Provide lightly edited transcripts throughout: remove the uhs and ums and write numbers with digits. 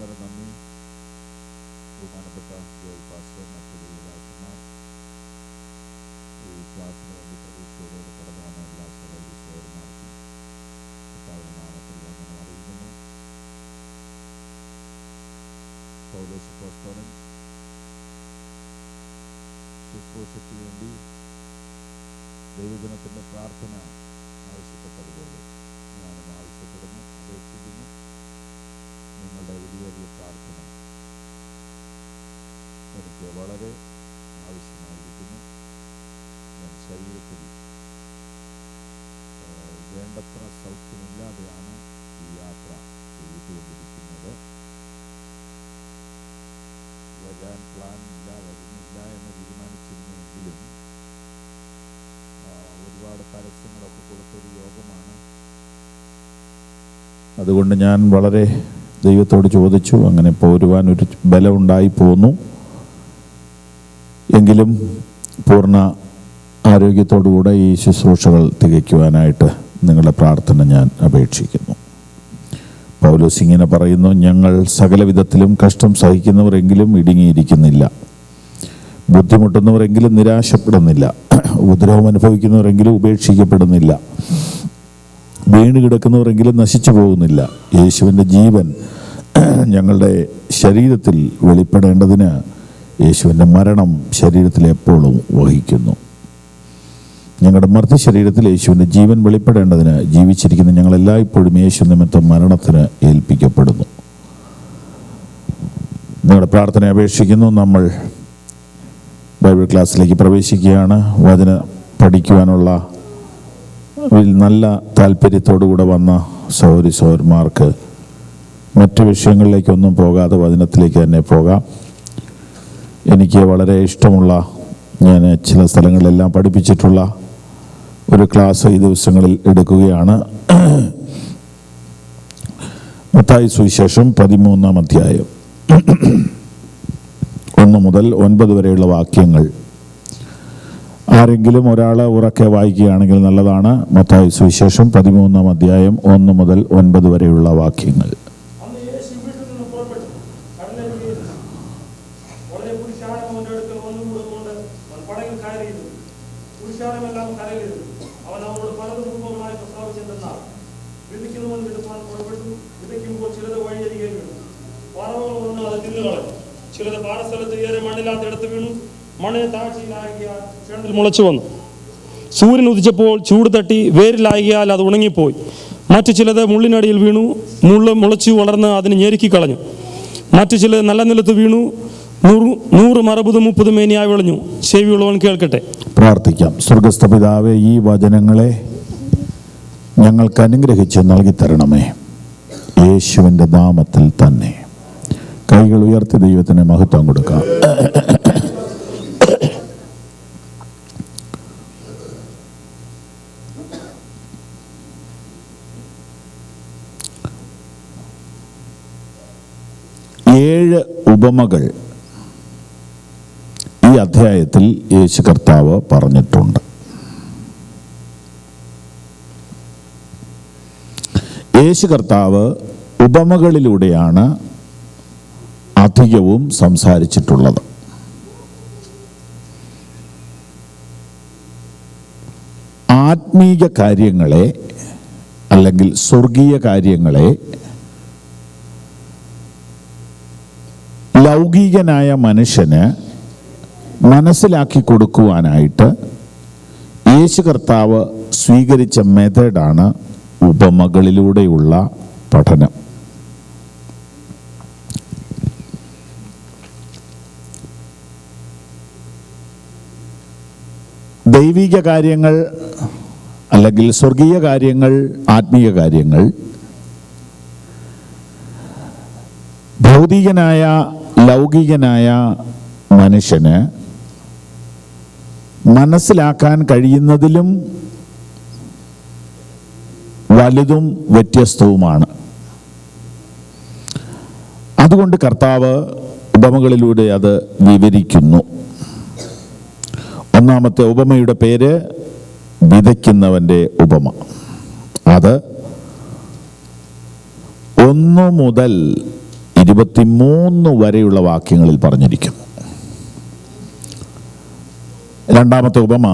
വളരെ നന്ദി. ബഹുമാനപ്പെട്ട ജോയ് പാസ്റ്റർ, മറ്റു ദൈവദാസന്മാർ, ഈ ക്ലാസ്സിന് വേണ്ടി പ്രതീക്ഷയോടെ കടന്നു വന്ന എല്ലാ സഹോദരി സഹോദരന്മാർക്കും കർത്താവിന്റെ നാമത്തിൽ വന്ദനം അറിയിക്കുന്നു. പൗലോസ് അപ്പോസ്തലൻ ശുശ്രൂഷയ്ക്ക് വേണ്ടി ദൈവജനത്തിൻ്റെ പ്രാർത്ഥന ആവശ്യപ്പെട്ടതുപോലെ ഞാനും ആവശ്യപ്പെടുന്നു, അപേക്ഷിക്കുന്നു. നിങ്ങളുടെ വലിയ പ്രാർത്ഥന എനിക്ക് വളരെ ആവശ്യമായിരിക്കുന്നു. ഞാൻ ശരീരത്തിൽ വേണ്ടത്ര സൗഖ്യമില്ലാതെയാണ് ഈ യാത്ര ചെയ്തുകൊണ്ടിരിക്കുന്നത്. വരാൻ വരുന്നില്ല എന്ന് തീരുമാനിച്ചിരുന്നെങ്കിലും ഒരുപാട് പരസ്യങ്ങളൊക്കെ കൊടുത്തൊരു യോഗമാണ്. അതുകൊണ്ട് ഞാൻ വളരെ ദൈവത്തോട് ചോദിച്ചു, അങ്ങനെ പോരുവാൻ ഒരു ബലമുണ്ടായി പോന്നു. എങ്കിലും പൂർണ്ണ ആരോഗ്യത്തോടുകൂടെ ഈ ശുശ്രൂഷകൾ തികയ്ക്കുവാനായിട്ട് നിങ്ങളുടെ പ്രാർത്ഥന ഞാൻ അപേക്ഷിക്കുന്നു. പൗലോസ് ഇങ്ങനെ പറയുന്നു, ഞങ്ങൾ സകല വിധത്തിലും കഷ്ടം സഹിക്കുന്നവരെങ്കിലും ഇടുങ്ങിയിരിക്കുന്നില്ല, ബുദ്ധിമുട്ടുന്നവരെങ്കിലും നിരാശപ്പെടുന്നില്ല, ഉപദ്രവം അനുഭവിക്കുന്നവരെങ്കിലും ഉപേക്ഷിക്കപ്പെടുന്നില്ല, വീണ് കിടക്കുന്നവരെങ്കിലും നശിച്ചു പോകുന്നില്ല. യേശുവിൻ്റെ ജീവൻ ഞങ്ങളുടെ ശരീരത്തിൽ വെളിപ്പെടേണ്ടതിന് യേശുവിൻ്റെ മരണം ശരീരത്തിൽ എപ്പോഴും വഹിക്കുന്നു. ഞങ്ങളുടെ മർത്തി ശരീരത്തിൽ യേശുവിൻ്റെ ജീവൻ വെളിപ്പെടേണ്ടതിന് ജീവിച്ചിരിക്കുന്ന ഞങ്ങളെല്ലായ്പ്പോഴും യേശു നിമിത്തം മരണത്തിന് ഏൽപ്പിക്കപ്പെടുന്നു. നിങ്ങളുടെ പ്രാർത്ഥന അപേക്ഷിക്കുന്നു. നമ്മൾ ബൈബിൾ ക്ലാസ്സിലേക്ക് പ്രവേശിക്കുകയാണ്. വചനം പഠിക്കുവാനുള്ള നല്ല താല്പര്യത്തോടുകൂടെ വന്ന സഹോദരി സഹോദരന്മാർക്ക് മറ്റു വിഷയങ്ങളിലേക്കൊന്നും പോകാതെ വചനത്തിലേക്ക് തന്നെ പോകാം. എനിക്ക് വളരെ ഇഷ്ടമുള്ള, ഞാൻ ചില സ്ഥലങ്ങളിലെല്ലാം പഠിപ്പിച്ചിട്ടുള്ള ഒരു ക്ലാസ് ഈ ദിവസങ്ങളിൽ എടുക്കുകയാണ്. മത്തായി സുവിശേഷം 13-ാം അധ്യായം 1 മുതൽ 9 വരെയുള്ള വാക്യങ്ങൾ ആരെങ്കിലും ഒരാൾ ഉറക്കെ വായിക്കുകയാണെങ്കിൽ നല്ലതാണ്. മത്തായി സുവിശേഷം 13-ാം അധ്യായം 1 മുതൽ 9 വരെയുള്ള വാക്യങ്ങൾ. ചിലത് പാറസ്ഥലത്ത് ഏറെ മണ്ണില്ലാത്തയിടത്ത് വീണു. മണ്ണിന് താഴ്ചയിലാകിയാൽ ക്ഷണത്തിൽ മുളച്ചു വന്നു. സൂര്യൻ ഉദിച്ചപ്പോൾ ചൂട് തട്ടി വേരിലാകിയാൽ അത് ഉണങ്ങിപ്പോയി. മറ്റു ചിലത് മുള്ളിനടിയിൽ വീണു. മുള്ള് മുളച്ചു വളർന്ന് അതിന് ഞെരുക്കി കളഞ്ഞു. മറ്റു ചിലത് നല്ല നിലത്ത് വീണു. 100 60 30 മേനിയായി വിളഞ്ഞു. ചെവിയുള്ളവൻ കേൾക്കട്ടെ. പ്രാർത്ഥിക്കാം. സ്വർഗസ്ഥ പിതാവേ, ഈ വചനങ്ങളെ ഞങ്ങൾക്ക് അനുഗ്രഹിച്ച് നൽകി തരണമേ, യേശുവിൻ്റെ നാമത്തിൽ തന്നെ. കൈകൾ ഉയർത്തി ദൈവത്തിന് മഹത്വം കൊടുക്കാം. ഏഴ് ഉപമകൾ ഈ അധ്യായത്തിൽ യേശു കർത്താവ് പറഞ്ഞിട്ടുണ്ട്. യേശു കർത്താവ് ഉപമകളിലൂടെയാണ് അധികവും സംസാരിച്ചിട്ടുള്ളത്. ആത്മീയ കാര്യങ്ങളെ അല്ലെങ്കിൽ സ്വർഗീയ കാര്യങ്ങളെ ലൗകികനായ മനുഷ്യന് മനസ്സിലാക്കി കൊടുക്കുവാനായിട്ട് യേശു കർത്താവ് സ്വീകരിച്ച മെത്തേഡാണ് ഉപമകളിലൂടെയുള്ള പഠനം. ദൈവിക കാര്യങ്ങൾ അല്ലെങ്കിൽ സ്വർഗീയ കാര്യങ്ങൾ, ആത്മീയ കാര്യങ്ങൾ ഭൗതികനായ ലൗകികനായ മനുഷ്യന് മനസ്സിലാക്കാൻ കഴിയുന്നതിലും വലുതും വ്യത്യസ്തവുമാണ്. അതുകൊണ്ട് കർത്താവ് ഉപമകളിലൂടെ അത് വിവരിക്കുന്നു. ഒന്നാമത്തെ ഉപമയുടെ പേര് വിതയ്ക്കുന്നവൻ്റെ ഉപമ. അത് 1 മുതൽ 23 വരെയുള്ള വാക്യങ്ങളിൽ പറഞ്ഞിരിക്കുന്നു. രണ്ടാമത്തെ ഉപമ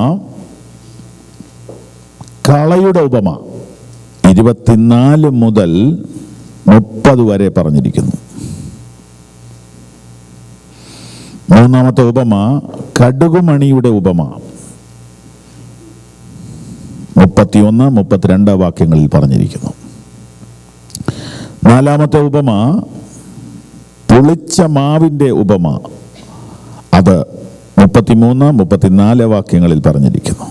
കളയുടെ ഉപമ 24 മുതൽ 30 വരെ പറഞ്ഞിരിക്കുന്നു. മൂന്നാമത്തെ ഉപമ കടുകുമണിയുടെ ഉപമ 31, 32 വാക്യങ്ങളിൽ പറഞ്ഞിരിക്കുന്നു. നാലാമത്തെ ഉപമ പുളിച്ച മാവിൻ്റെ ഉപമ, അത് 33, 34 വാക്യങ്ങളിൽ പറഞ്ഞിരിക്കുന്നു.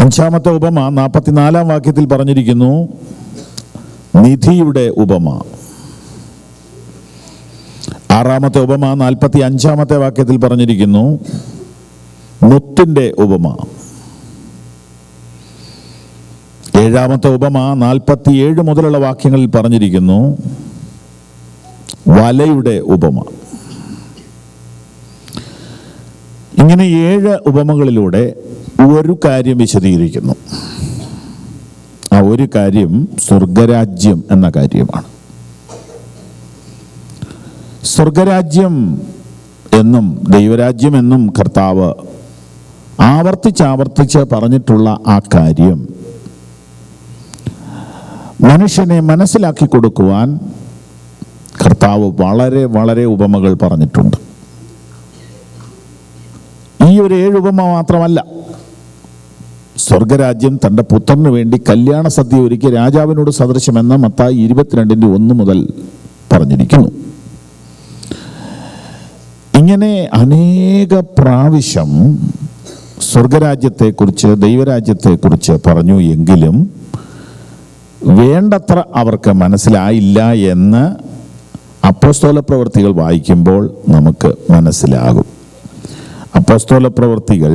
അഞ്ചാമത്തെ ഉപമ 44 വാക്യത്തിൽ പറഞ്ഞിരിക്കുന്നു, നിധിയുടെ ഉപമ. ആറാമത്തെ ഉപമ 45 വാക്യത്തിൽ പറഞ്ഞിരിക്കുന്നു, മുത്തിൻ്റെ ഉപമ. ഏഴാമത്തെ ഉപമ 47 മുതലുള്ള വാക്യങ്ങളിൽ പറഞ്ഞിരിക്കുന്നു, വലയുടെ ഉപമ. ഇങ്ങനെ 7 ഉപമകളിലൂടെ ഒരു കാര്യം വിശദീകരിക്കുന്നു. ആ ഒരു കാര്യം സ്വർഗരാജ്യം എന്ന കാര്യമാണ്. സ്വർഗരാജ്യം എന്നും ദൈവരാജ്യം എന്നും കർത്താവ് ആവർത്തിച്ച് പറഞ്ഞിട്ടുള്ള ആ കാര്യം മനുഷ്യനെ മനസ്സിലാക്കി കൊടുക്കുവാൻ കർത്താവ് വളരെ വളരെ ഉപമകൾ പറഞ്ഞിട്ടുണ്ട്. ഈ ഒരു 7 ഉപമ മാത്രമല്ല, സ്വർഗരാജ്യം തൻ്റെ പുത്രന് വേണ്ടി കല്യാണ സദ്യ ഒരുക്കിയ രാജാവിനോട് സദൃശമെന്ന് മത്തായി 22:1 മുതൽ പറഞ്ഞിരിക്കുന്നു. ഇങ്ങനെ അനേക പ്രാവശ്യം സ്വർഗരാജ്യത്തെക്കുറിച്ച് ദൈവരാജ്യത്തെക്കുറിച്ച് പറഞ്ഞു എങ്കിലും വേണ്ടത്ര അവർക്ക് മനസ്സിലായില്ല എന്ന് അപ്പോസ്തല പ്രവൃത്തികൾ വായിക്കുമ്പോൾ നമുക്ക് മനസ്സിലാകും. അപ്പോസ്തല പ്രവൃത്തികൾ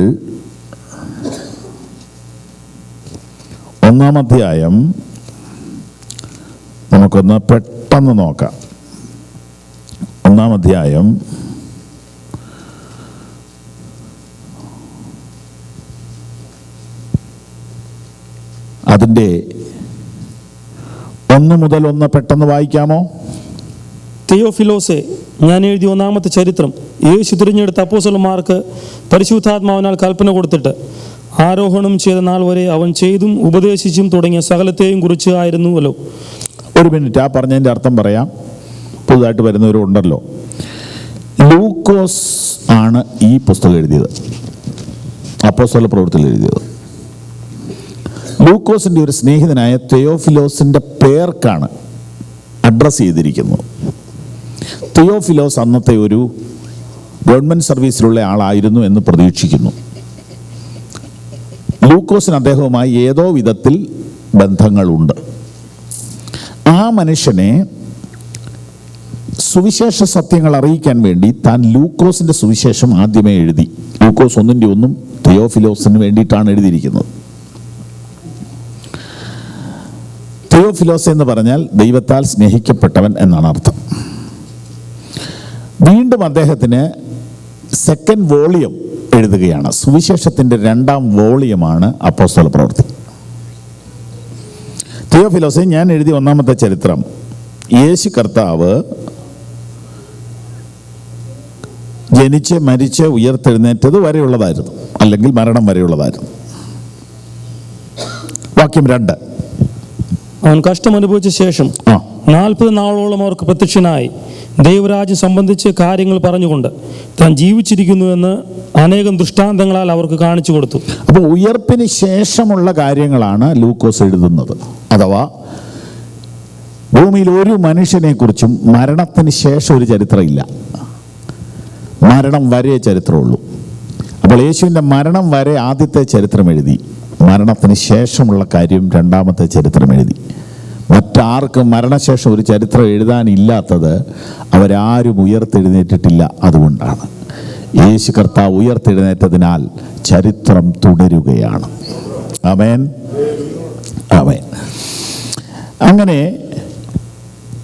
1-ാം അധ്യായം നമുക്കൊന്ന് പെട്ടെന്ന് നോക്കാം. 1-ാം അധ്യായം അതിൻ്റെ 1 മുതൽ 1 പെട്ടെന്ന് വായിക്കാമോ? തിയോഫിലോസെ, ഞാൻ എഴുതിയ 1-ാമത്തെ ചരിത്രം യേശു തിരഞ്ഞെടുത്ത അപ്പോസ്തലന്മാർക്ക് പരിശുദ്ധാത്മാവിനാൽ കൽപ്പന കൊടുത്തിട്ട് ആരോഹണം ചെയ്ത നാൾ വരെ അവൻ ചെയ്തും ഉപദേശിച്ചും തുടങ്ങിയ സകലത്തെയും കുറിച്ച് ആയിരുന്നുവല്ലോ. ഒരു മിനിറ്റ്, ആ പറഞ്ഞതിൻ്റെ അർത്ഥം പറയാം. പുതുതായിട്ട് വരുന്നവരുണ്ടല്ലോ. ലൂക്കോസ് ആണ് ഈ പുസ്തകം എഴുതിയത്, അപ്പോസ്തല പ്രവൃത്തിയിൽ എഴുതിയത്. ലൂക്കോസിൻ്റെ ഒരു സ്നേഹിതനായ തെയോഫിലോസിൻ്റെ പേർക്കാണ് അഡ്രസ്സ് ചെയ്തിരിക്കുന്നത്. തെയോഫിലോസ് അന്നത്തെ ഒരു ഗവൺമെൻറ് സർവീസിലുള്ള ആളായിരുന്നു എന്ന് പ്രതീക്ഷിക്കുന്നു. ലൂക്കോസിന് അദ്ദേഹവുമായി ഏതോ വിധത്തിൽ ബന്ധങ്ങളുണ്ട്. ആ മനുഷ്യനെ സുവിശേഷ സത്യങ്ങൾ അറിയിക്കാൻ വേണ്ടി താൻ ലൂക്കോസിൻ്റെ സുവിശേഷം ആദ്യമേ എഴുതി. ലൂക്കോസ് 1:1 തെയോഫിലോസിന് വേണ്ടിയിട്ടാണ് എഴുതിയിരിക്കുന്നത്. തെയോഫിലോസ് എന്ന് പറഞ്ഞാൽ ദൈവത്താൽ സ്നേഹിക്കപ്പെട്ടവൻ എന്നാണ് അർത്ഥം. വീണ്ടും അദ്ദേഹത്തിന് 2nd വോളിയം എഴുതുകയാണ്. സുവിശേഷത്തിൻ്റെ 2ാം വോളിയമാണ് അപ്പോസ്തല പ്രവൃത്തി. തെയോഫിലോസെ, ഞാൻ എഴുതിയ 1-ാമത്തെ ചരിത്രം യേശു കർത്താവ് ജനിച്ച് മരിച്ച് ഉയർത്തെഴുന്നേറ്റത് വരെയുള്ളതായിരുന്നു, അല്ലെങ്കിൽ മരണം വരെയുള്ളതായിരുന്നു. വാക്യം 2, അവൻ കഷ്ടം അനുഭവിച്ച ശേഷം 40 നാളോളം അവർക്ക് പ്രത്യക്ഷനായി ദൈവരാജ്യം സംബന്ധിച്ച് കാര്യങ്ങൾ പറഞ്ഞുകൊണ്ട് താൻ ജീവിച്ചിരിക്കുന്നു എന്ന് അനേകം ദൃഷ്ടാന്തങ്ങളാൽ അവർക്ക് കാണിച്ചു കൊടുത്തു. അപ്പോൾ ഉയർപ്പിന് ശേഷമുള്ള കാര്യങ്ങളാണ് ലൂക്കോസ് എഴുതുന്നത്. അഥവാ ഭൂമിയിൽ ഒരു മനുഷ്യനെക്കുറിച്ചും മരണത്തിന് ശേഷം ഒരു ചരിത്രമില്ല, മരണം വരെ ചരിത്രമുള്ളൂ. അപ്പോൾ യേശുവിൻ്റെ മരണം വരെ ആദ്യത്തെ ചരിത്രം എഴുതി, മരണത്തിന് ശേഷമുള്ള കാര്യം 2ാമത്തെ ചരിത്രം എഴുതി. മറ്റാർക്കും മരണശേഷം ഒരു ചരിത്രം എഴുതാനില്ലാത്തത് അവരാരും ഉയർത്തെഴുന്നേറ്റിട്ടില്ല. അതുകൊണ്ടാണ് യേശു കർത്താവ് ഉയർത്തെഴുന്നേറ്റതിനാൽ ചരിത്രം തുടരുകയാണ്. ആമേൻ, ആമേൻ. അങ്ങനെ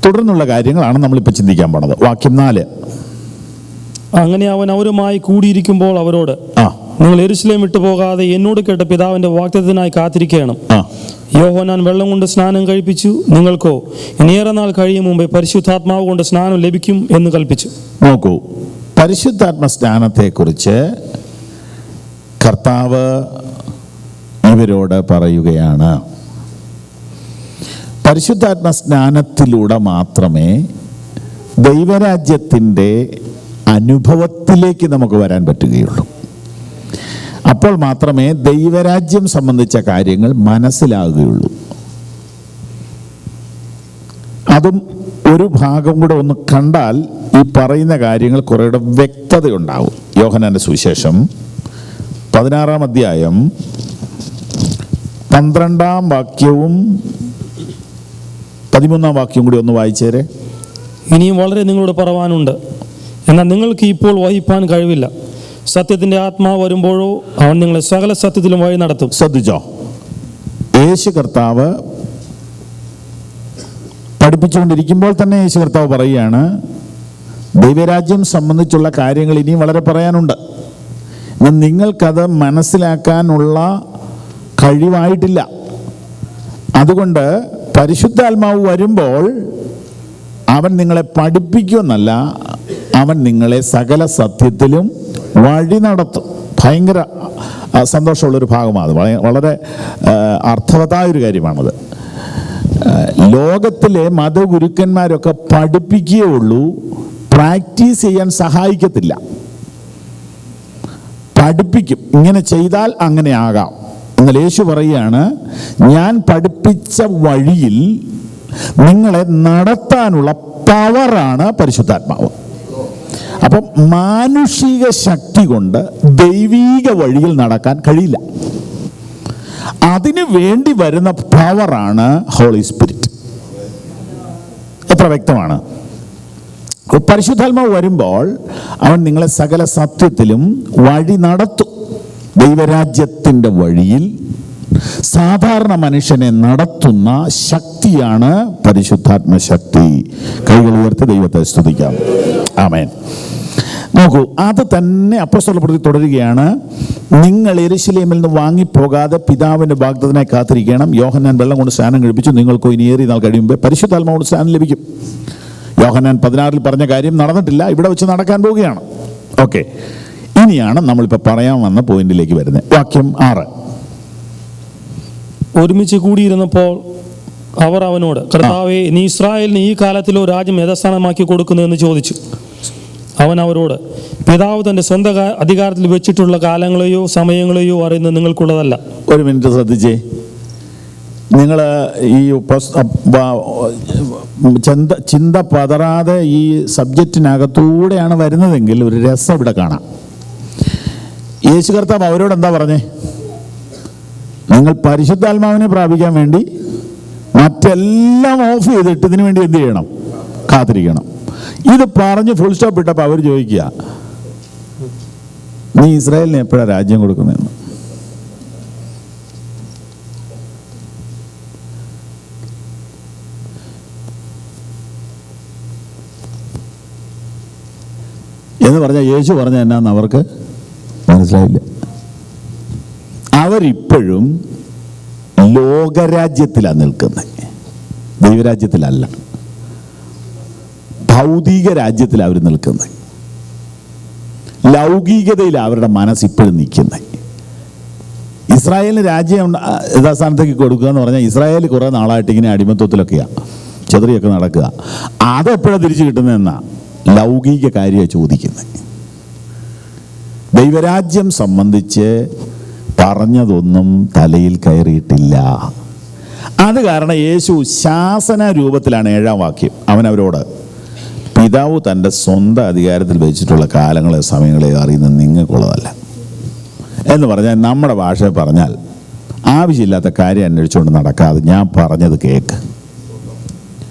തുടർന്നുള്ള കാര്യങ്ങളാണ് നമ്മളിപ്പോൾ ചിന്തിക്കാൻ പോണത്. വാക്യം 4, അങ്ങനെ അവൻ അവരുമായി കൂടിയിരിക്കുമ്പോൾ അവരോട്, നിങ്ങൾ യെരൂശലേം വിട്ടു പോകാതെ എന്നോട് കേട്ട പിതാവിന്റെ വാഗ്ദത്തത്തിനായി കാത്തിരിക്കണം. യോഹന്നാൻ വെള്ളം കൊണ്ട് സ്നാനം കഴിപ്പിച്ചു, നിങ്ങൾക്കോ ഇനിയേറെ നാൾ കഴിയും മുമ്പേ പരിശുദ്ധാത്മാവ് കൊണ്ട് സ്നാനം ലഭിക്കും എന്ന് കൽപ്പിച്ചു. നോക്കൂ, പരിശുദ്ധാത്മ സ്നാനത്തെക്കുറിച്ച് കർത്താവ് ഇവരോട് പറയുകയാണ്. പരിശുദ്ധാത്മ സ്നാനത്തിലൂടെ മാത്രമേ ദൈവരാജ്യത്തിൻ്റെ അനുഭവത്തിലേക്ക് നമുക്ക് വരാൻ പറ്റുകയുള്ളൂ. അപ്പോൾ മാത്രമേ ദൈവരാജ്യം സംബന്ധിച്ച കാര്യങ്ങൾ മനസ്സിലാകുകയുള്ളൂ. അതും ഒരു ഭാഗം കൂടെ ഒന്ന് കണ്ടാൽ ഈ പറയുന്ന കാര്യങ്ങൾ കുറേയുടെ വ്യക്തതയുണ്ടാവും. യോഹന്നാന്റെ സുവിശേഷം 16-ാം അധ്യായം 12-ാം വാക്യവും 13-ാം വാക്യവും കൂടി ഒന്ന് വായിച്ചേരെ. ഇനിയും വളരെ നിങ്ങളോട് പറവാനുണ്ട്, എന്നാൽ നിങ്ങൾക്ക് ഇപ്പോൾ വഹിപ്പാൻ കഴിവില്ല. സത്യത്തിന്റെ ആത്മാവ് വരുമ്പോഴോ അവൻ നിങ്ങളെ സകല സത്യത്തിലും വഴി നടത്തും. ശ്രദ്ധിച്ചോ, യേശു കർത്താവ് പഠിപ്പിച്ചുകൊണ്ടിരിക്കുമ്പോൾ തന്നെ യേശു കർത്താവ് പറയുകയാണ്, ദൈവരാജ്യം സംബന്ധിച്ചുള്ള കാര്യങ്ങൾ ഇനിയും വളരെ പറയാനുണ്ട്. എന്നാൽ നിങ്ങൾക്കത് മനസ്സിലാക്കാനുള്ള കഴിവായിട്ടില്ല. അതുകൊണ്ട് പരിശുദ്ധാത്മാവ് വരുമ്പോൾ അവൻ നിങ്ങളെ പഠിപ്പിക്കുമെന്നല്ല, അവൻ നിങ്ങളെ സകല സത്യത്തിലും വഴി നടത്തും. ഭയങ്കര സന്തോഷമുള്ളൊരു ഭാഗമാണ്. വളരെ അർത്ഥവത്തായൊരു കാര്യമാണത്. ലോകത്തിലെ മതഗുരുക്കന്മാരൊക്കെ പഠിപ്പിക്കുകയുള്ളൂ, പ്രാക്ടീസ് ചെയ്യാൻ സഹായിക്കത്തില്ല. പഠിപ്പിക്കും, ഇങ്ങനെ ചെയ്താൽ അങ്ങനെ ആകാം. എന്നാൽ യേശു പറയുകയാണ്, ഞാൻ പഠിപ്പിച്ച വഴിയിൽ നിങ്ങളെ നടത്താനുള്ള പവറാണ് പരിശുദ്ധാത്മാവ്. അപ്പം മാനുഷിക ശക്തി കൊണ്ട് ദൈവീക വഴിയിൽ നടക്കാൻ കഴിയില്ല. അതിനു വേണ്ടി വരുന്ന പവറാണ് ഹോളി സ്പിരിറ്റ്. എത്ര വ്യക്തമാണ്? പരിശുദ്ധാത്മാവ് വരുമ്പോൾ അവൻ നിങ്ങളെ സകല സത്യത്തിലും വഴി നടത്തും. ദൈവരാജ്യത്തിൻ്റെ വഴിയിൽ സാധാരണ മനുഷ്യനെ നടത്തുന്ന ശക്തിയാണ് പരിശുദ്ധാത്മ ശക്തി. കൈകൾ ഉയർത്തി ദൈവത്തെ സ്തുതിക്കാം. ആമേൻ. നോക്കൂ, അത് തന്നെ അപ്പോസ്തലപ്രവൃത്തി തുടരുകയാണ്. നിങ്ങൾ യെരൂശലേമിൽ നിന്ന് വാങ്ങിപ്പോകാതെ പിതാവിന്റെ വാഗ്ദത്തത്തിനായി കാത്തിരിക്കണം. യോഹന്നാൻ വെള്ളം കൊണ്ട് സ്നാനം കഴിപ്പിച്ചു, നിങ്ങൾക്കോ ഇനി ഏറിയ നാൾ കഴിയുമ്പോൾ പരിശുദ്ധാത്മാവ് സ്നാനം ലഭിക്കും. യോഹന്നാൻ 16-ൽ പറഞ്ഞ കാര്യം നടന്നിട്ടില്ല, ഇവിടെ വെച്ച് നടക്കാൻ പോവുകയാണ്. ഓക്കെ, ഇനിയാണ് നമ്മളിപ്പോൾ പറയാൻ വന്ന പോയിന്റിലേക്ക് വരുന്നത്. വാക്യം 6. ഒരുമിച്ച് കൂടിയിരുന്നപ്പോൾ അവർ അവനോട്, കർത്താവേ, നീ ഇസ്രായേലിന് ഈ കാലത്തിലോ രാജ്യം യഥാസ്ഥാനമാക്കി കൊടുക്കുന്നു എന്ന് ചോദിച്ചു. അവൻ അവരോട്, പിതാവ് തൻ്റെ സ്വന്തം അധികാരത്തിൽ വെച്ചിട്ടുള്ള കാലങ്ങളെയോ സമയങ്ങളെയോ അറിയുന്നത് നിങ്ങൾക്കുള്ളതല്ല. ഒരു മിനിറ്റ് ശ്രദ്ധിച്ചേ. നിങ്ങൾ ഈ ചിന്ത പതറാതെ ഈ സബ്ജക്റ്റിനകത്തൂടെയാണ് വരുന്നതെങ്കിൽ ഒരു രസം ഇവിടെ കാണാം. യേശു കർത്താവ് അവരോട് എന്താ പറഞ്ഞേ? നിങ്ങൾ പരിശുദ്ധാത്മാവിനെ പ്രാപിക്കാൻ വേണ്ടി മറ്റെല്ലാം ഓഫ് ചെയ്തിട്ട് ഇതിനു വേണ്ടി എന്ത് ചെയ്യണം? കാത്തിരിക്കണം. ഇത് പറഞ്ഞ് ഫുൾ സ്റ്റോപ്പ് ഇട്ടപ്പോൾ അവർ ചോദിക്കുക, നീ ഇസ്രായേലിന് എപ്പോഴാണ് രാജ്യം കൊടുക്കുന്നതെന്ന്. എന്ന് പറഞ്ഞാൽ യേശു പറഞ്ഞ എന്നാന്ന് അവർക്ക് മനസ്സിലായില്ല. അവരിപ്പോഴും ലോകരാജ്യത്തിലാണ് നിൽക്കുന്നത്, ദൈവരാജ്യത്തിലല്ല. ഭൗതിക രാജ്യത്തിലാണ് അവർ നിൽക്കുന്നത്. ലൗകികതയിലാണ് അവരുടെ മനസ്സ് ഇപ്പോഴും നിൽക്കുന്നത്. ഇസ്രായേലിന് രാജ്യം യഥാസ്ഥാനത്തേക്ക് കൊടുക്കുക എന്ന് പറഞ്ഞാൽ ഇസ്രായേൽ കുറേ നാളായിട്ട് ഇങ്ങനെ അടിമത്വത്തിലൊക്കെയാണ്, ചെറിയൊക്കെ നടക്കുക. അതെപ്പോഴാണ് തിരിച്ചു കിട്ടുന്നതെന്നാ ലൗകിക കാര്യമാണ് ചോദിക്കുന്നത്. ദൈവരാജ്യം സംബന്ധിച്ച് പറഞ്ഞതൊന്നും തലയിൽ കയറിയിട്ടില്ല. അത് കാരണം യേശു ശാസന രൂപത്തിലാണ് 7-ാം വാക്യം. അവനവരോട്, പിതാവ് തൻ്റെ സ്വന്തം അധികാരത്തിൽ വെച്ചിട്ടുള്ള കാലങ്ങളെ സമയങ്ങളെ അറിയുന്നത് നിങ്ങൾക്കുള്ളതല്ല എന്ന് പറഞ്ഞാൽ, നമ്മുടെ ഭാഷയിൽ പറഞ്ഞാൽ ആവശ്യമില്ലാത്ത കാര്യം അന്വേഷിച്ചുകൊണ്ട് നടക്കാതെ ഞാൻ പറഞ്ഞത് കേൾക്ക്.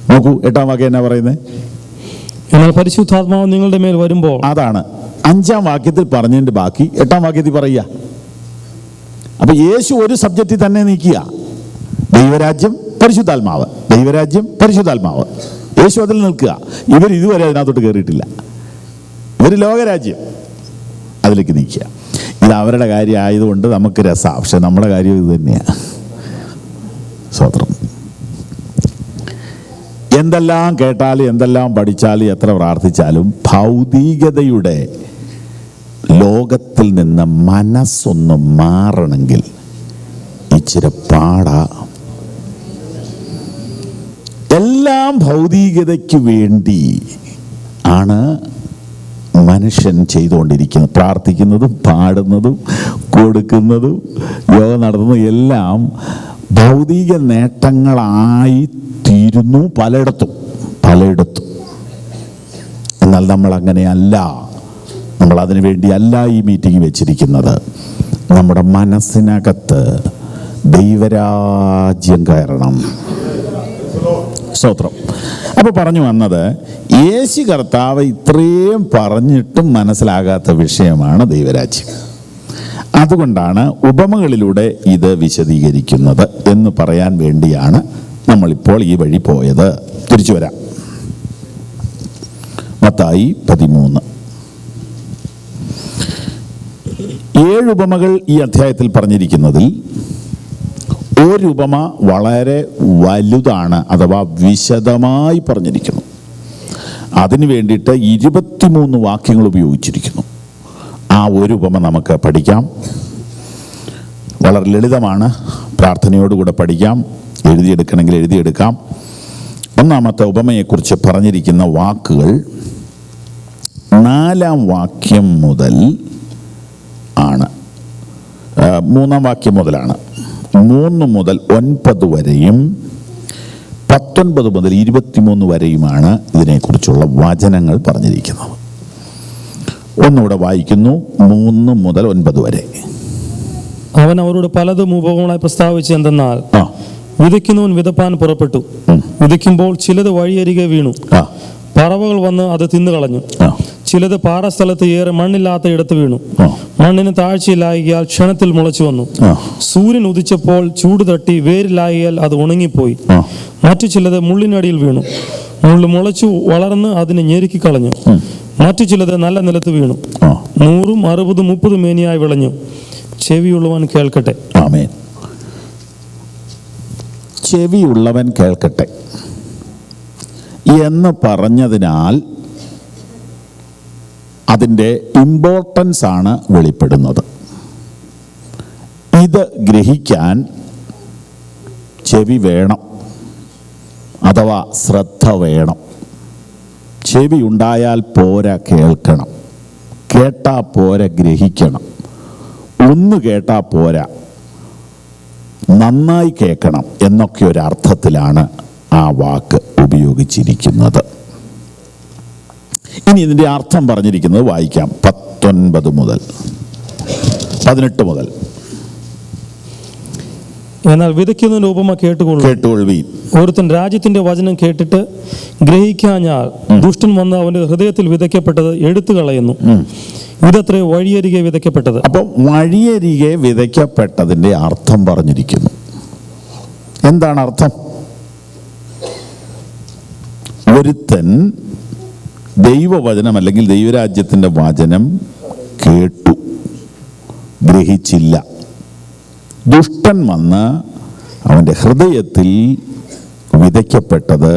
നോക്കൂ, 8-ാം വാക്യം എന്നാ പറയുന്നത്? എന്നാൽ പരിശുദ്ധാത്മാവ് നിങ്ങളുടെ മേൽ വരുമ്പോൾ. അതാണ് 5-ാം വാക്യത്തിൽ പറഞ്ഞതിൻ്റെ ബാക്കി 8-ാം വാക്യത്തിൽ പറയുക. അപ്പൊ യേശു ഒരു സബ്ജക്റ്റിൽ തന്നെ നിൽക്കുക. ദൈവരാജ്യം, പരിശുദ്ധാത്മാവ്, ദൈവരാജ്യം, പരിശുദ്ധാത്മാവ്. യേശു അതിൽ നിൽക്കുക. ഇവർ ഇതുവരെ അതിനകത്തോട്ട് കയറിയിട്ടില്ല. ഇവർ ലോകരാജ്യം, അതിലേക്ക് നിൽക്കുക. ഇത് അവരുടെ കാര്യം ആയതുകൊണ്ട് നമുക്ക് രസമാണ്, പക്ഷെ നമ്മുടെ കാര്യം ഇത് തന്നെയാണ്. സ്വതന്ത്രം. എന്തെല്ലാം കേട്ടാലും എന്തെല്ലാം പഠിച്ചാലും എത്ര പ്രാർത്ഥിച്ചാലും ഭൗതികതയുടെ ലോകത്തിൽ നിന്ന് മനസ്സൊന്ന് മാറണമെങ്കിൽ ഇച്ചിരി പാടാ. എല്ലാം ഭൗതികതയ്ക്ക് വേണ്ടി ആണ് മനുഷ്യൻ ചെയ്തുകൊണ്ടിരിക്കുന്നത്. പ്രാർത്ഥിക്കുന്നതും പാടുന്നതും കൊടുക്കുന്നതും യോഗ നടത്തുന്നതും എല്ലാം ഭൗതിക നേട്ടങ്ങളായി തീരുന്നു പലയിടത്തും. എന്നാൽ നമ്മൾ അങ്ങനെയല്ല. നമ്മൾ അതിനു വേണ്ടിയല്ല ഈ മീറ്റിംഗ് വെച്ചിരിക്കുന്നത്. നമ്മുടെ മനസ്സിനകത്ത് ദൈവരാജ്യം കയറണം. സ്തോത്രം. അപ്പോൾ പറഞ്ഞു വന്നത്, യേശു കർത്താവ് ഇത്രയും പറഞ്ഞിട്ടും മനസ്സിലാകാത്ത വിഷയമാണ് ദൈവരാജ്യം. അതുകൊണ്ടാണ് ഉപമകളിലൂടെ ഇത് വിശദീകരിക്കുന്നത് എന്ന് പറയാൻ വേണ്ടിയാണ് നമ്മളിപ്പോൾ ഈ വഴി പോയത്. തിരിച്ചു വരാം. മത്തായി 13. 7 ഉപമകൾ ഈ അധ്യായത്തിൽ പറഞ്ഞിരിക്കുന്നതിൽ ഒരു ഉപമ വളരെ വലുതാണ്, അഥവാ വിശദമായി പറഞ്ഞിരിക്കുന്നു. അതിനു വേണ്ടിയിട്ട് 23 വാക്യങ്ങൾ ഉപയോഗിച്ചിരിക്കുന്നു. ആ ഒരു ഉപമ നമുക്ക് പഠിക്കാം. വളരെ ലളിതമാണ്, പ്രാർത്ഥനയോടുകൂടെ പഠിക്കാം. എഴുതിയെടുക്കണമെങ്കിൽ എഴുതിയെടുക്കാം. ഒന്നാമത്തെ ഉപമയെക്കുറിച്ച് പറഞ്ഞിരിക്കുന്ന വാക്കുകൾ 4-ാം വാക്യം മുതൽ ആണ്. 3-ാം വാക്യം മുതലാണ്. 3 മുതൽ 9 വരെയും 19 മുതൽ 23 വരെയുമാണ് ഇതിനെക്കുറിച്ചുള്ള വചനങ്ങൾ പറഞ്ഞിരിക്കുന്നത്. ഒന്നുകൂടെ വായിക്കുന്നു. 3 മുതൽ 9 വരെ. അവൻ അവരോട് പലതും ഉപമകളായി പ്രസ്താവിച്ചു. എന്തെന്നാൽ, വിതയ്ക്കുന്നവൻ വിതപ്പാൻ പുറപ്പെട്ടു. വിതയ്ക്കുമ്പോൾ ചിലത് വഴിയരികെ വീണു. പറവകൾ വന്ന് അത് തിന്നുകളഞ്ഞു. ചിലത് പാറസ്ഥലത്ത് ഏറെ മണ്ണില്ലാത്ത ഇടത്ത് വീണു. മണ്ണിന് താഴ്ചയിലാകിയാൽ ക്ഷണത്തിൽ മുളച്ചു വന്നു. സൂര്യൻ ഉദിച്ചപ്പോൾ ചൂട് തട്ടി വേരിലാകിയാൽ അത് ഉണങ്ങിപ്പോയി. മറ്റു ചിലത് മുള്ളിനടിയിൽ വീണു. മുള്ളു മുളച്ചു വളർന്ന് അതിനെ ഞെരുക്കി കളഞ്ഞു. മറ്റു ചിലത് നല്ല നിലത്ത് വീണു. 100, 60, 30 മേനിയായി വിളഞ്ഞു. ചെവിയുള്ളവൻ കേൾക്കട്ടെ. ആമേൻ. ചെവിയുള്ളവൻ കേൾക്കട്ടെ എന്ന് പറഞ്ഞതിനാൽ അതിൻ്റെ ഇമ്പോർട്ടൻസ് ആണ് വെളിപ്പെടുന്നത്. ഇത് ഗ്രഹിക്കാൻ ചെവി വേണം, അഥവാ ശ്രദ്ധ വേണം. ചെവി ഉണ്ടായാൽ പോരാ, കേൾക്കണം. കേട്ടാ പോരാ, ഗ്രഹിക്കണം. ഒന്ന് കേട്ടാ പോരാ, നന്നായി കേൾക്കണം എന്നൊക്കെ ഒരർത്ഥത്തിലാണ് ആ വാക്ക് ഉപയോഗിച്ചിരിക്കുന്നത്. ഇനി ഇതിൻ്റെ അർത്ഥം പറഞ്ഞിരിക്കുന്നത് വായിക്കാം. 19 മുതൽ 18 മുതൽ. എന്നാൽ വിതയ്ക്കുന്നതിന്റെ ഉപമ കേട്ടുകൊള്ളുവീൻ. ഒരുത്തൻ രാജ്യത്തിന്റെ വചനം കേട്ടിട്ട് ഗ്രഹിക്കാഞ്ഞാൽ ദുഷ്ടൻ വന്ന് അവന്റെ ഹൃദയത്തിൽ വിതയ്ക്കപ്പെട്ടത് എടുത്തു കളയുന്നു. ഇതത്രേ വഴിയരികെ വിതയ്ക്കപ്പെട്ടത്. അപ്പോൾ വഴിയരികെ വിതയ്ക്കപ്പെട്ടതിന്റെ അർത്ഥം പറഞ്ഞിരിക്കുന്നു. എന്താണ് അർത്ഥം? ഒരുത്തൻ ദൈവവചനം അല്ലെങ്കിൽ ദൈവരാജ്യത്തിൻ്റെ വചനം കേട്ടു, ഗ്രഹിച്ചില്ല. ദുഷ്ടൻ വന്ന് അവൻ്റെ ഹൃദയത്തിൽ വിതയ്ക്കപ്പെട്ടത്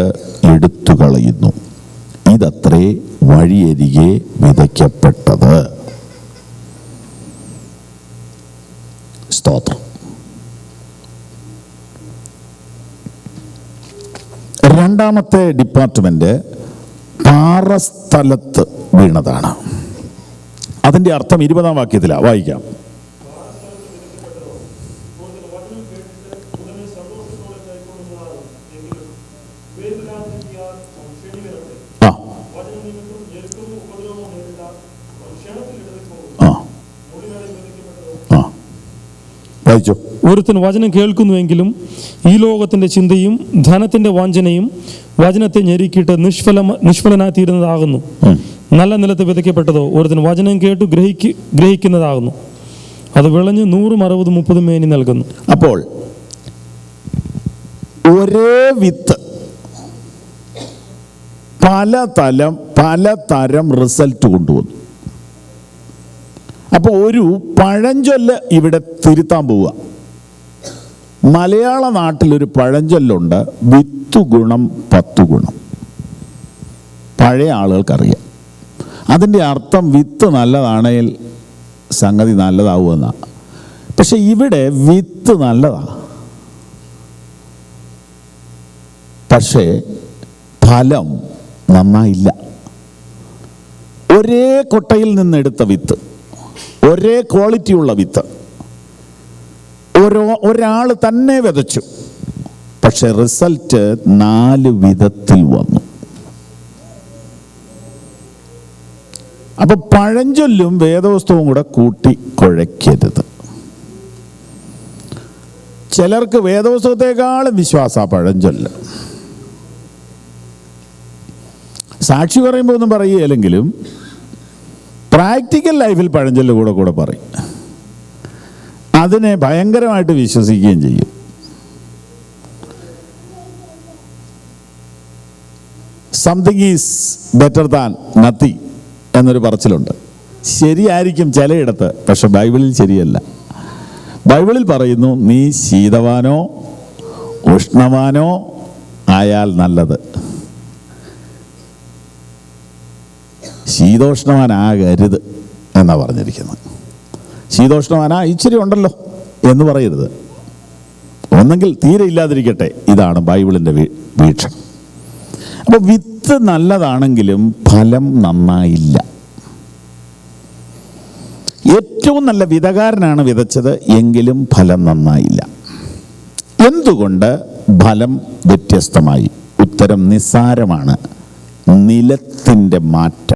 എടുത്തു കളയുന്നു. ഇതത്രേ വഴിയരികെ വിതയ്ക്കപ്പെട്ടത്. സ്തോത്രം. രണ്ടാമത്തെ ഡിപ്പാർട്ട്മെന്റ് പാറസ്ഥലത്ത് വീണതാണ്. അതിൻ്റെ അർത്ഥം 20-ാം വാക്യത്തിലാണ്. വായിക്കാം. ഒരുത്തൻ വചനം കേൾക്കുന്നുവെങ്കിലും ഈ ലോകത്തിന്റെ ചിന്തയും ധനത്തിന്റെ വാഞ്ചനയും വചനത്തെ ഞെരുക്കിയിട്ട് നിഷ്ഫലനായി തീരുന്നതാകുന്നു. നല്ല നിലത്ത് വിതയ്ക്കപ്പെട്ടതോ ഒരുത്തൻ വചനം കേട്ടു ഗ്രഹിക്കുന്നതാകുന്നു. അത് വിളഞ്ഞ് 100, 60, 30 മേനി നൽകുന്നു. അപ്പോൾ ഒരേ വിത്ത് പലതരം റിസൾട്ട് കൊണ്ടുവന്നു. അപ്പോൾ ഒരു പഴഞ്ചൊല്ല് ഇവിടെ തിരുത്താൻ പോവുക. മലയാള നാട്ടിലൊരു പഴഞ്ചൊല്ലുണ്ട്, 10 ഗുണം 10 ഗുണം. പഴയ ആളുകൾക്കറിയാം. അതിൻ്റെ അർത്ഥം വിത്ത് നല്ലതാണെങ്കിൽ സംഗതി നല്ലതാവുമെന്നാണ്. പക്ഷെ ഇവിടെ വിത്ത് നല്ലതാണ്, പക്ഷേ ഫലം നന്നായില്ല. ഒരേ കൊട്ടയിൽ നിന്നെടുത്ത വിത്ത്, ഒരേ ക്വാളിറ്റിയുള്ള വിത്ത് ഒരാൾ തന്നെ വിതച്ചു, പക്ഷെ റിസൾട്ട് 4 വിധത്തിൽ വന്നു. അപ്പൊ പഴഞ്ചൊല്ലും വേദവസ്തുവും കൂടെ കൂട്ടി കുഴയ്ക്കരുത്. ചിലർക്ക് വേദപുസ്തകത്തെക്കാളും വിശ്വാസ പഴഞ്ചൊല്ല്. സാക്ഷി പറയുമ്പോൾ ഒന്നും പറയുകയില്ലെങ്കിലും പ്രാക്ടിക്കൽ ലൈഫിൽ പഴഞ്ചൊല്ല് കൂടെ പറയും. അതിനെ ഭയങ്കരമായിട്ട് വിശ്വസിക്കുകയും ചെയ്യും. Something is better than nothing എന്നൊരു പറച്ചിലുണ്ട്. ശരിയായിരിക്കും ചിലയിടത്ത്, പക്ഷെ ബൈബിളിൽ ശരിയല്ല. ബൈബിളിൽ പറയുന്നു, നീ ശീതവാനോ ഉഷ്ണവാനോ ആയാൽ നല്ലത്, ശീതോഷ്ണവാനാകരുത് എന്നാണ് പറഞ്ഞിരിക്കുന്നത്. ശീതോഷ്ണവാനാ ഇച്ചിരി ഉണ്ടല്ലോ എന്ന് പറയരുത്. ഒന്നെങ്കിൽ തീരെ ഇല്ലാതിരിക്കട്ടെ. ഇതാണ് ബൈബിളിൻ്റെ വീക്ഷണം. അപ്പോൾ വിത്ത് നല്ലതാണെങ്കിലും ഫലം നന്നായില്ല. ഏറ്റവും നല്ല വിതകാരനാണ് വിതച്ചത്, എങ്കിലും ഫലം നന്നായില്ല. എന്തുകൊണ്ട് ഫലം വ്യത്യസ്തമായി? ഉത്തരം നിസ്സാരമാണ്, നിലത്തിൻ്റെ മാറ്റം.